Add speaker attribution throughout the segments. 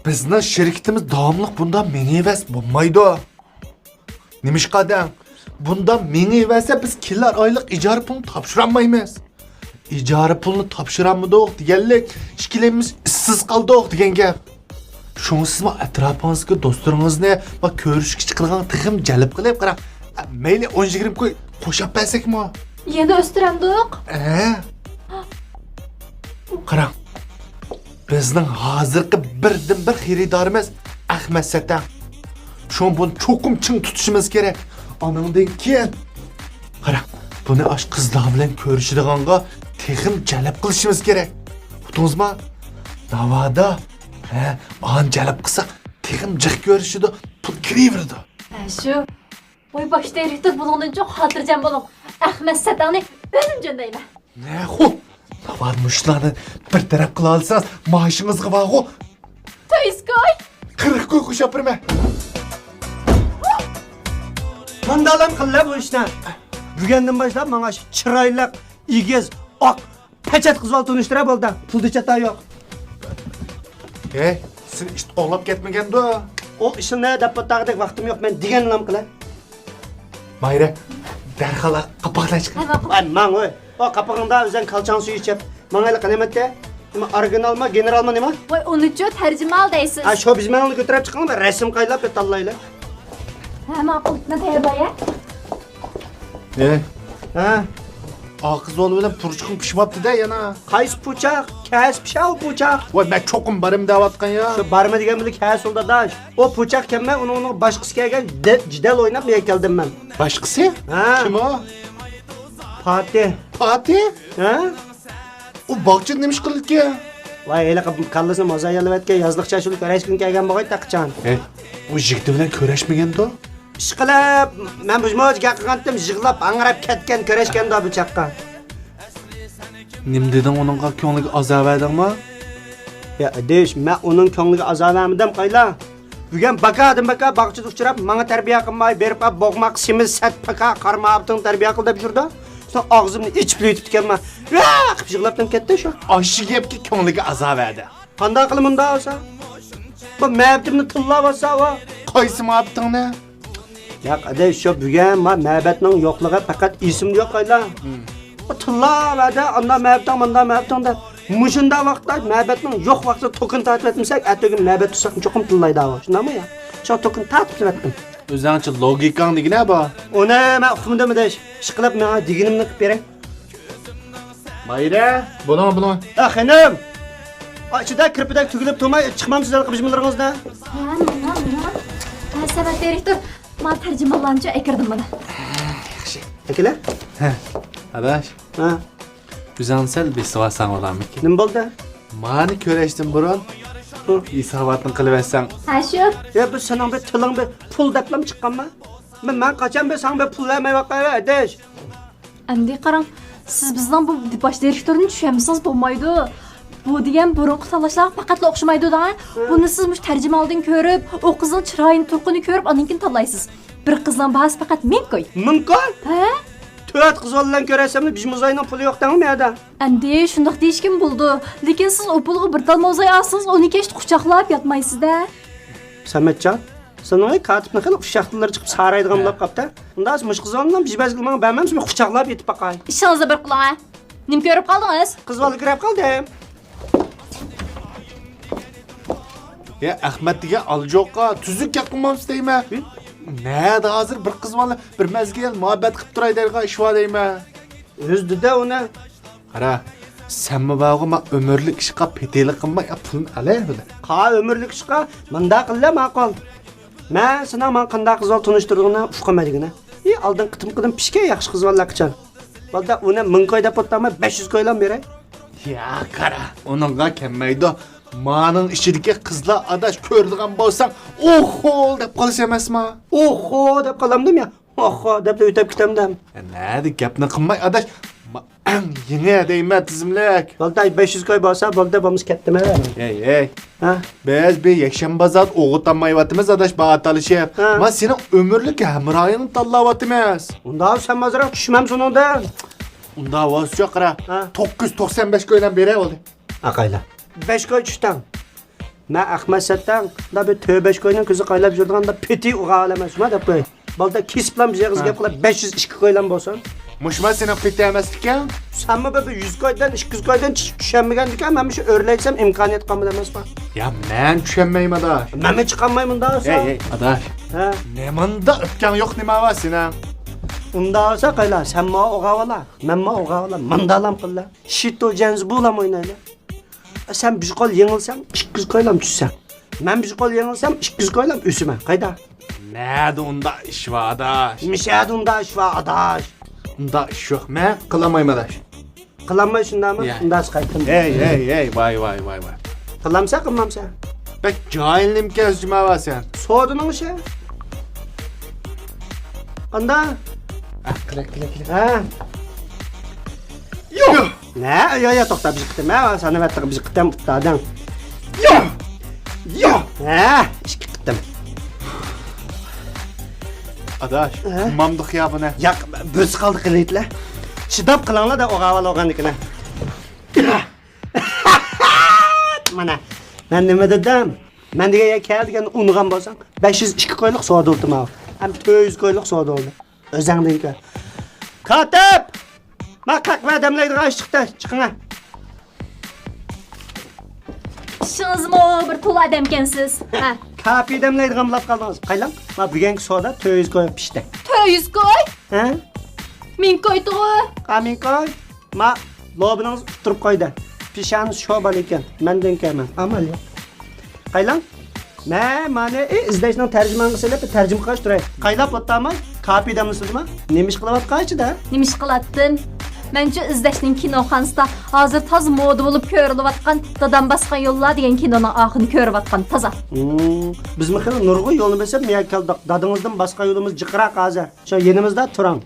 Speaker 1: Bizning şirketimiz davamlıq bundan mengivas bo'lmaydi. Nimishqadan? Bundan mengivasa biz kelar oylik ijara pulini topshirolmaymiz. İcari pulunu topshirolmadik deganlik, ikkilayimiz ishsiz qoldik degan gap. Shuni siz atrofingizga do'stlaringizni va ko'rishga chiqilgan tixim jalb qilib qarang. Mayli 10-20 qo'y qo'shib bersakmi?
Speaker 2: Yana o'stirandiq.
Speaker 1: Qarang. Bizning hozirgi birdan-bir xaridorimiz Ahmad Satan. Shuni buni cho'qim ching tutishimiz kerak. Oningdan keyin qarang, buni ash qizlar bilan ko'rishdiganga tixim jalb qilishimiz kerak. Tutingizmi? Navoda an jalb qilsak, tixim jiq ko'rishidi, pul kiraveradi.
Speaker 2: Shu. Voy bosh direktor buningdan çok xotirjam bo'ling. Ahmad Satanni o'zim jo'ndayman.
Speaker 1: Ne xo? Navod mushlarni bir taraf qila olsangiz, maoshingizga bog'u.
Speaker 2: To'yskoy.
Speaker 1: 40 qo'y qo'shib berma.
Speaker 3: Mandalam qilla bu ishni. Bugundan boshlab menga shu chiroyli, egiz, oq, pachat qizol tunishtira bo'ldi. Pulda chata yo'q.
Speaker 1: Sen ish qo'llab ketmaganda.
Speaker 3: O ishni deb o'tag'dek vaqtim yo'q. Men deganlam qila.
Speaker 1: Mayra, darhol qapoqdan chiq.
Speaker 3: Men oy. O qapog'ingda o'zing qalchang suv ichib, menga qanamatda? Nima originalmi, generalmi nima?
Speaker 2: Voy uni-chi tarjimal deysiz.
Speaker 3: Ha, shu biz menga ko'tarib chiqqan, rasm qaylab tanlaylar.
Speaker 2: Ha, ma'qullikni tayyorlaya.
Speaker 3: Ha,
Speaker 1: Oqiz o'g'li bilan purchiqim pishmabdi-da yana.
Speaker 3: qaysi puchaq? Kas pishal puchaq.
Speaker 1: Voy, men cho'qim barim deyotgan ya.
Speaker 3: Shu barma degan bilan kas olda dash. O puchaq kimma, uni boshqasi kelgan jidal o'ynab men keldim men.
Speaker 1: Boshqasi?
Speaker 3: Ha.
Speaker 1: Kim o?
Speaker 3: Fatih.
Speaker 1: Fatih?
Speaker 3: Ha?
Speaker 1: U bog'cha nima ish qildi?
Speaker 3: Voy, ele qallasini mozayalayotgan yozliqcha shu ko'rash kun kelgan bo'g'ay taqchan.
Speaker 1: U yigit bilan ko'rashmaganda?
Speaker 3: Ishqilib, men bu mo'jiga qilgandim, yig'lab, angrab ketgan ko'rashganda bu chaqqa.
Speaker 1: Nim dedim onunğa ko'ngliga azob edingmi?
Speaker 3: Ya, desh, men uning ko'ngliga azob etmadim qayla. Bugun bakadim bog'chada uchrab, menga tarbiya qilmay berib, bo'g'moq simiz sat paka qarmabding tarbiya qil deb yurdi. So'ng og'zimni ichib yutib kelma. Qilib yig'labdan ketdi shu.
Speaker 1: Aşı gapga ko'ngliga azob edi.
Speaker 3: Qanday qilib bunda olsa? Bu ma'bdimni tillab olsa va
Speaker 1: Qaysi ma'bdingni?
Speaker 3: ya qaday shu bugun ma'batning yo'qligi faqat ismda yo'q qayla. Tillab anda ma'bding manda ma'bding deb. Mushunda vaqtda ma'batning yo'q vaqtida to'kin tatib etmasak, atogin ma'bat tutsak cho'qim tillaydi ava. Shundaymi ya? Shu to'kin tatib etdim.
Speaker 1: O'zingcha logikang degina bu.
Speaker 3: Uni men uqumdimi desh. Ishqilib menga deganimni qilib bering.
Speaker 1: Mayra, buni.
Speaker 3: Xonim. Ichida kirpidak tugilib to'may chiqmamsizlar qilishimlaringizda.
Speaker 2: Ha, sabab direktor, men tarjimalancha ekirdim buni.
Speaker 1: Yaxshi.
Speaker 3: Akila?
Speaker 1: Adash,
Speaker 3: Ha.
Speaker 1: o'zing besavasan olamiki.
Speaker 3: Nima bo'ldi?
Speaker 1: Mani ko'rishdan burun hisobotni qilib olsang.
Speaker 2: Ha, shu.
Speaker 3: Ya bu sening bir tiling bir pul deblam chiqqanmi? Men qachon bir sen bir pul vermay vaqaya adash.
Speaker 2: Endi qarang, siz bizdan bu bosh direktorni tushunmisiz bo'lmaydi. Bu degan burunqi talashlar faqatla o'xshamaydi-da. Buni siz mush tarjimaldan ko'rib, o qizning chiroyini, turqini ko'rib, aninkini tanlaysiz. Bir qizdan bahs faqat men qo'y.
Speaker 3: Mumkin?
Speaker 2: Ha?
Speaker 3: To'rt qiz bilan ko'rasamni biz muzayning puli yo'q dengmi yerda?
Speaker 2: Endi shundoq deyishkim bo'ldi. Lekin siz o pulga bir tal mozay olsangiz, uni kech quchoqlab yotmaysiz-da.
Speaker 3: Sametjon, sen katibni qilib quchoqlar chiqib saraydigan bo'lib qopda. Unda mush qiz bilan biz bazgilman bermamiz, men quchoqlab yetib baqay.
Speaker 2: Ishingizga bir quloq. Nim ko'rib qoldingiz?
Speaker 3: Qiz bola kirib qoldim.
Speaker 1: Ya Ahmad degan aljoqqa tuzuk qilmamsiz deyman. Nada hozir bir qiz bola bir mazgil muhabbat qilib turay deydigan ish bor deyman.
Speaker 3: O'zida uni.
Speaker 1: Qara, senmi bag'ima umrlik ishqa petelik qilmay pulni alaydi.
Speaker 3: Qa umrlik ishqa menda qilla ma'qul. Men sana men qanday qizol tunishtirdig'ini uqamadigini. Oldin qitim pishga yaxshi qiz bola qachon. Bo'lda uni 1000 qo'y deb o'tama 500 qo'ylan beray.
Speaker 1: Ya qara, uningga kelmaydi. Maning ichidagi qizlar adash ko'rdigan bo'lsam, oho deb qolish emasmi?
Speaker 3: Oho deb qolamdim ya. Oho deb o'tib ketamdim.
Speaker 1: Nadi gapni qilmay adash. Yine deyman tizimlik.
Speaker 3: Bo'lda 500 qo'y bo'lsa, bo'lda bo'lmiz ketdimi?
Speaker 1: Ey.
Speaker 3: Ha?
Speaker 1: Biz bir yakshanbazat o'g'itolmayapmiz adash bag'atalishib. Men sening umrlik hamroyingni tanlayapmiz.
Speaker 3: Unda sen mazra tushmam sonunda.
Speaker 1: Unda ovoz yo'q qara. 995 qo'ydan beray oldi.
Speaker 3: Aqayla. 5 qo'y tushdan. Men Ahmet Sattan da bir tövbeş koyunun kızı qaylab jurdiganda peti uğa olamasma deb qo'y. Balda kesiplan bize qizga qilib 502 koylan bo'lsin.
Speaker 1: Muşma senin piti emasliken?
Speaker 3: Sanma be 100 koydan 200 koydan tushunmagan ekan, men shu o'rlaysam imkoniyat qolmadi emasmi?
Speaker 1: Ya men tushunmayim adaş.
Speaker 3: Men chiqolmayman da olsa.
Speaker 1: Ey adaş.
Speaker 3: Ha.
Speaker 1: Nemanda öpken yok nima var senin?
Speaker 3: Unda olsa qayla, sen ma uğa ola, men ma uğa ola, mandalam qilla. Shito janz bo'lam o'ynayla. Sen bir qol yengilsam 200 koylam tushsan. Men bir qol yengilsam 200 koylam o'sima. Qayda?
Speaker 1: Nerede onda iş var adaş?
Speaker 3: Mishad unda ish va adash.
Speaker 1: Onda iş yok. Men kılamayım adaş.
Speaker 3: Qilamay shundami?
Speaker 1: Ya.
Speaker 3: Unda qaytdim.
Speaker 1: Ey vay.
Speaker 3: Qilamsa qilmamsa.
Speaker 1: Bek cahilim kezdime var sen.
Speaker 3: Soğudu'nun işi. Anda.
Speaker 1: Kile.
Speaker 3: Ha.
Speaker 1: Yok.
Speaker 3: Ne? Ya to'xta biz qitdim. Ha, sana vattiq biz qitdim qitdim.
Speaker 1: Yok.
Speaker 3: Ha, ish qitdim.
Speaker 1: Adaş. Mamdık ya bu ne?
Speaker 3: Ya biz qaldı qilitlar. Chidab qilinglar da o'g'aval o'g'andikini. Mana. Men nima dedim? Men degan keldigan ungan bo'lsang 502 qo'yliq savdo oldim ha. Ham 400 qo'yliq savdo oldi. O'zingdagi. Katib! Ma qaqva damlaydigan ish chiqdi. Chiqinglar.
Speaker 2: İşinizmi o bir to'la adamkensiz. Ha.
Speaker 3: Kapi damlaydigan laf qaldingiz. Qaylan? Ma bugungi savdo 400 qo'yib pishdi.
Speaker 2: 400 koy.
Speaker 3: Ha?
Speaker 2: Men koydu.
Speaker 3: Qamin qo'y. Ma lobingiz turib qo'ydi. Pishani shobal ekan. Mendan kelman. Amal yo'q. Qaylan? Mane izlashning tarjimonchisiga tarjima qilish turay. Qaylab o'tdami? Kapi damlaysizmi? Nima ish qilyapti-da?
Speaker 2: Nima ish qilatdin? Mencha izlashning kinoxonasida hozir toz moda bo'lib ko'rilayotgan Dadam basqan yo'llar degan kinoning oxirini ko'rayotgan toza.
Speaker 3: Bizmi xil nurg'un yo'lni bilsam, men keldik. Dadingizdan boshqa yo'limiz jiqroq hozir. Shu yenimizda turing.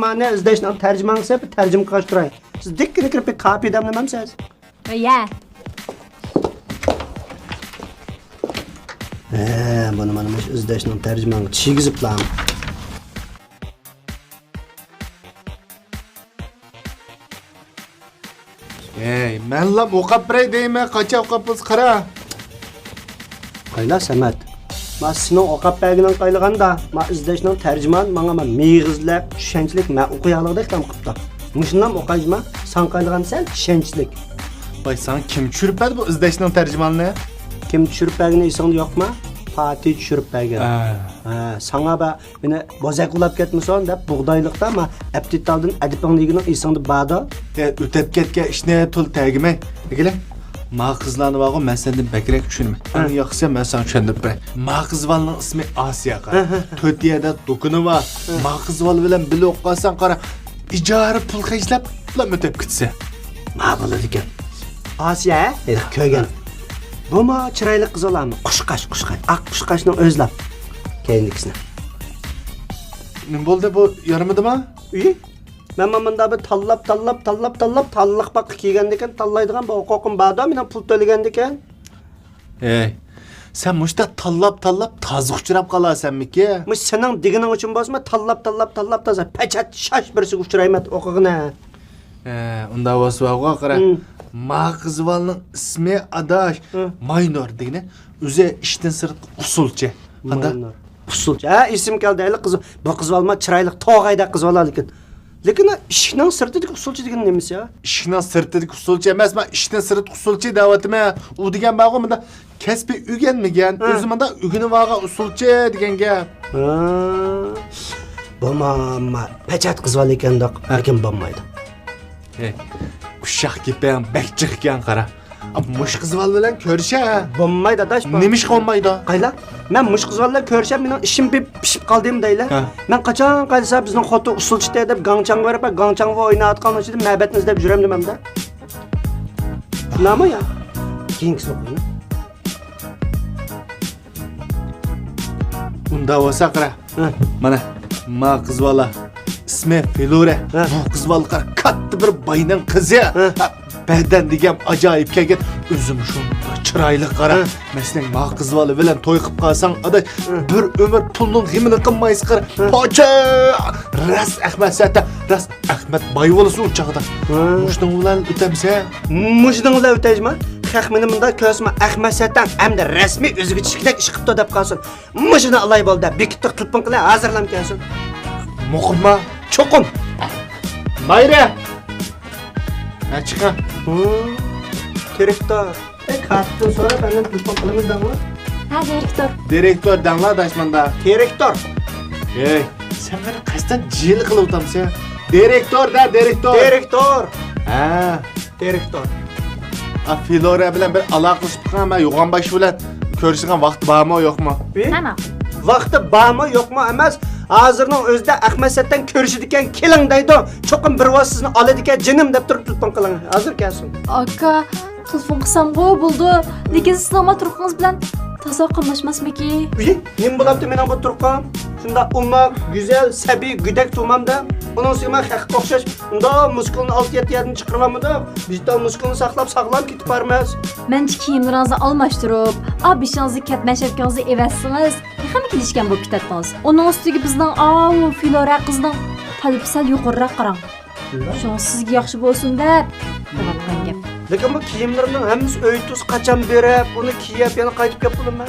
Speaker 3: Mane izlashning tarjimonchisiga tarjima qilish turay. Siz dikkini kirib kapi damlamamsiz?
Speaker 2: Ya.
Speaker 3: Bunu mana shu izlashning tarjimonga chigizib qilaman.
Speaker 1: Ey, men lam o'qib biray deymi? Qancha o'qibsiz qara.
Speaker 3: Qayla Samat. Ma sizning o'qib berganing qaylaganda, ma izlashning tarjimon menga meyg'izlab, tushunchlik ma o'qiyoligidek ham qilibdi. Mushundan o'qayma, sen qaylagansan tushunchlik.
Speaker 1: Vay sen kim tushirib berdi bu izlashning tarjimonini?
Speaker 3: Kim tushirib bergani esingda yo'qmi? Fatih tushirib bergan. Ha, sana ba meni bozak ulab ketmason deb bug'doyliqda ma aptitaldin adiping degining esingda bada.
Speaker 1: O'tib ketgan ishni tul tagimay. Egile. Ma qizlarni vaqo men sendan bakrak tushunma. Eng yaxshisi men sen tushunib beray. Ma qizvalning ismi Asiya qara. To'tiyada do'kuni bor. Ma qizval bilan birga o'qisan qara. Ijara pul xajlab, ular o'tib ketsa.
Speaker 3: Ma bo'ladi ekan. Asiya, ko'rgan. Bu ma chiroyli qiz olammi? Qushqash. Aq qushqashning o'zlab. Keyingisini.
Speaker 1: Nima bo'ldi bu yarmidimi?
Speaker 3: Uy. Men manda bir tallab talliq baqqa kelgan ekan, tallaydigan bu huquqim borda, men pul to'lagan ekan.
Speaker 1: Ey. Sen muşta tallab tazıq uçurab qalasanmiki?
Speaker 3: Mush sening digining uchun bosma, tallab taza pachat shash birisi uchraymat o'qig'ina.
Speaker 1: Unda vasvaqo qara. Ma qizvalning ismi Adash Maynor degini o'zi ishdan sirt usulchi. Qanda?
Speaker 3: Usulchi. Ha, ism keldi, qiz. Bu qizvalma chiroyli tog'ayda qizvalar ekan. Lekin ishning sirtidagi usulchi degan nimasi ya?
Speaker 1: Ishning sirtidagi usulchi emas, men ishdan sirt usulchi da'vatime. U degan bag'o menda kasbi o'rganmagan, o'zimda o'g'ini vaga usulchi degan gap.
Speaker 3: Bu mamma pachat qizval ekan-da, erkin bo'lmaydi.
Speaker 1: Uşaq kepen bekçik ekan qara. Mush qizval bilan ko'risha.
Speaker 3: Bo'lmaydi adash.
Speaker 1: Nima ish qolmaydi?
Speaker 3: Qayla? Men mush qizvallar ko'risham, mening ishim pishib qoldim deylar. Men qachon qaysa bizning xoti usulchi deb gangchang berib, gangchangga o'ynayotgan uchun ma'batni izlab yuram demamda. Shunami ya? Keyingisi o'qiymi?
Speaker 1: Unda bo'lsa qara. Mana ma qizvala ismi Filore. Bu qizval qara katta bir bayning qizi. Beden degan ajoyib kelgan. O'zim shu chiroyli qara. Meslen ma qizvali bilan to'y qilib qolsang, adash bir umr pulning g'imini qilmaysiz qara. Pocha! Ras Ahmad Sata, ras Ahmad Bayvolisi o'chog'ida. Mushning bilan o'tamsa,
Speaker 3: mushning bilan o'taymi? xalq meni bunda ko'rsma Ahmad Sattan hamda rasmiy o'ziga chiqdek ish qilibdi deb qolsin. Mushuni alay bo'ldi. Bekitib telefon qilib hozirlam kelsin.
Speaker 1: Muqimma.
Speaker 3: Cho'qim.
Speaker 1: Mayra. Ha chiqin.
Speaker 3: Direktor. Kartdan sonra benden telefon qilamiz dangmi?
Speaker 2: Ha, direktor.
Speaker 1: Direktor dangla daşmanda.
Speaker 3: Direktor.
Speaker 1: Ey, sen beni qasdan jil qilib o'tamsan. Direktor da, direktor.
Speaker 3: Direktor.
Speaker 1: Ha.
Speaker 3: Direktor.
Speaker 1: Filora bilan bir aloqalashib turganman, yo'g'on bosh bilan ko'rishgan vaqti bormi, yo'qmi?
Speaker 2: Hamma.
Speaker 3: Vaqti bormi, yo'qmi emas. Hozirning o'zida Ahmad Sattan ko'rishadigan keling deydi. Cho'qim bir vaqt sizni oladigan jinim deb turib telefon qiling. Hozir kelsin.
Speaker 2: Aka, telefon qilsam-ku bo'ldi. Lekin siz nima turqingiz bilan toza qilmashmasmiki?
Speaker 3: Nim bo'libdi mening bu turqam? Shunda umma, güzel, sabiy, güdek turmamda. Onun sima haqqa o'xshash. Unda muskulni 6-7 yerdan chiqirmamda. Bizda muskulni saqlab sog'lom ketib bormas.
Speaker 2: Menchi kiyimlaringizni almashtirib, abishingizni katmashibkingizni evassiniz. Ham kelishgan bo'lib ketdingiz. Uning ustiga bizning Filora qizning talibi sal yuqoriroq qarang. Shu sizga yaxshi bo'lsin deb qilayotgan gap.
Speaker 3: Lekin bu kiyimlarimning hammasi uy tuz qachon berib, uni kiyib yana qaytib kelib bo'laman.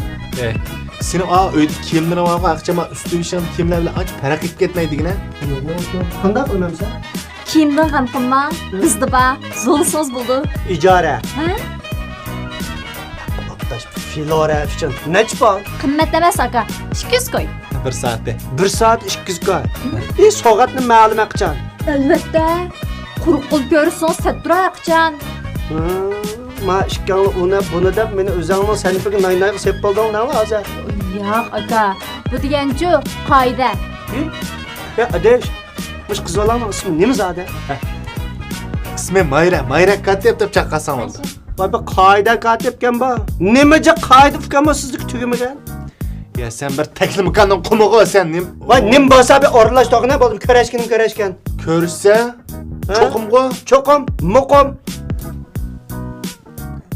Speaker 1: Senin uyda kiyimlerin var mı? Akşama üstü işlem kiyimler bile aç perak etip ketmeydigine.
Speaker 3: Qanday qilmamsan?
Speaker 2: Kiyimdan ham qilma, bizda ba, zo'lsiz bo'ldi.
Speaker 3: Ijara.
Speaker 2: Ha?
Speaker 3: Aptash Filora uchun necha pul?
Speaker 2: Qimmat emas aka, 200 qo'y.
Speaker 1: Bir saatte.
Speaker 3: 1 soat 200 ga. Soatni ma'lum qilchan.
Speaker 2: Albatta. Quruq qilib ko'rsangiz sattura qilchan.
Speaker 3: Ma ishkanli uni buni deb meni o'zingning sanifiga nay-nay qilib bo'lding nima hozir?
Speaker 2: Yo'q aka, bu deganchu qoida.
Speaker 3: Ya adesh. Mush qizlarning ismi nima zada?
Speaker 1: İsmi Mayra. Mayra katep deb chaqasan oldu.
Speaker 3: Voy bu qoida katibgan bu. Nimaga qoida fikmi sizlik tugamagan?
Speaker 1: Ya sen bir teklimkanın kumuğu sen nim.
Speaker 3: Voy nim bo'lsa bir o'rlash tog'ina bo'ldim ko'rashgan.
Speaker 1: Körüşse çokum go.
Speaker 3: Cho'qim, muqim.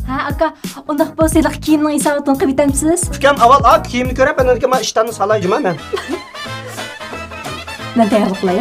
Speaker 2: Ha aka, undaq bo'lsa kiyimning hisobini qilib bitamsiz?
Speaker 3: Fikam avval kiyimni ko'rib, men ishtanni salayjima men.
Speaker 2: Men tayyorlik qilay.